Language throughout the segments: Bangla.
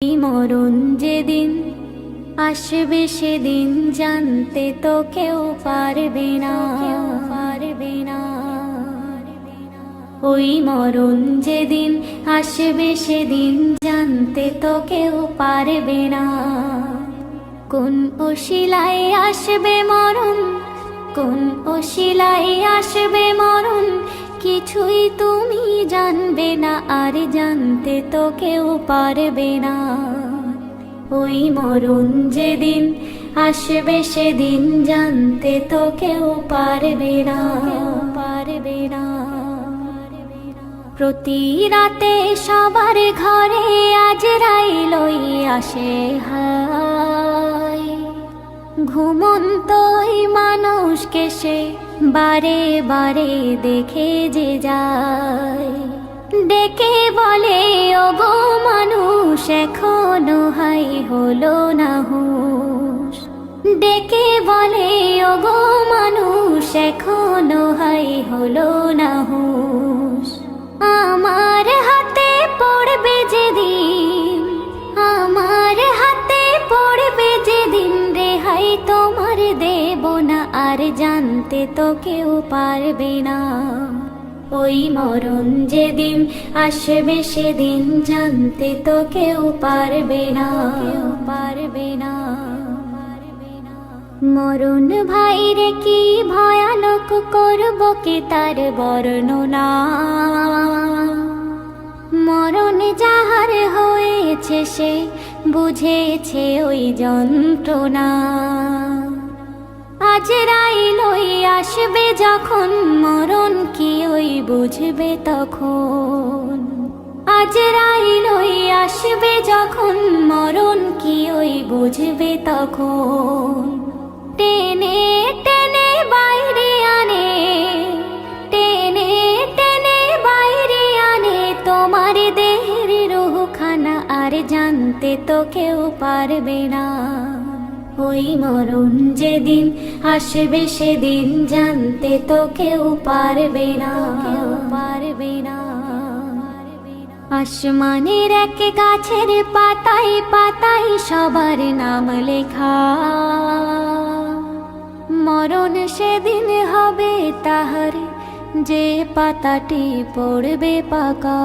মরণ যেদিন আসবে সেদিন জানতে তো কেউ পারবে না। ওই মরণ যেদিন আসবে সেদিন জানতে তো কেউ পারবে না। কোন ওসিলায় আসবে মরণ, কোন ওসিলায় আসবে মরণ, কিছুই তুমি জানবে না আর জানতে তো কেউ পারবে না। ওই মরণ যেদিন আসবে সেদিন জানতে তো কেউ পারবে না। প্রতি রাতে সবার ঘরে আজরাইল আসে হায়, ঘুমন্ত ওই মানুষকে সে বারে বারে দেখে যে যায়। ডেকে বলে ওগো মানুষ এখনো হাই হলো না হুঁশ। ডেকে বলে ওগো মানুষ এখনো হাই হলো না হুঁশ। আমার হাতে পড়বে যেদিন, আমার হাতে পড়বে যেদিন, রেহাই তোমার দেব না আর জানতে তো কেউ পারবে না। ওই মরণ যেদিন আসবে সেদিন জানতে তো কেউ পারবে না। মরণ ভাইরে কি ভয়ানক করব কি তার বর্ণনা। মরণ যাহার হয়েছে সে বুঝেছে ওই যন্ত্রণা। আজরাইল আসবে যখন মরণ কি ওই বুঝবে তখন। আজরাইল আসবে যখন মরণ কি ওই বুঝবে তখন। টেনে টেনে বাইরে আনে, টেনে টেনে বাইরে আনে তোমার দেহের রুহখানা আর জানতে তো কেউ পারবে না। ওই মরণ যেদিন আসবে সেদিন জানতে তো কেউ পারবে না। আসমানের এক গাছের পাতায় পাতায় সবার নাম লেখা। মরণ সেদিন হবে তাহার যে পাতাটি পড়বে পাকা।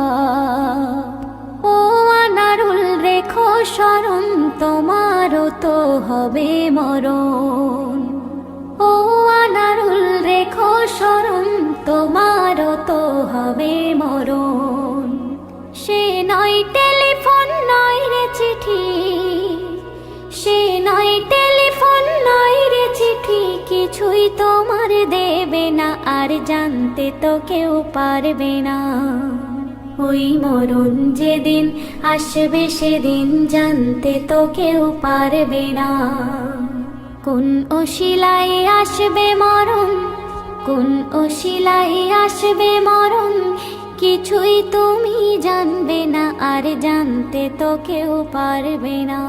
ও আনারুল রেখো স্মরণ তোমারও তো হবে মরণ। ও আনারুল রেখো স্মরণ তোমারও তো হবে মরণ। সে নয় টেলিফোন নয় রে চিঠি, সে নয় টেলিফোন নয় রে চিঠি, কিছুই তোমার দেবে না আর জানতে তো কেউ পারবে না। ওই মরণ যেদিন আসবে সেদিন জানতে তো কেউ পারবে না। কোন ওসিলায় আসবে মরণ, কোন ওসিলায় আসবে মরণ, কিছুই তুমি জানবে না আর জানতে তো কেউ পারবে না।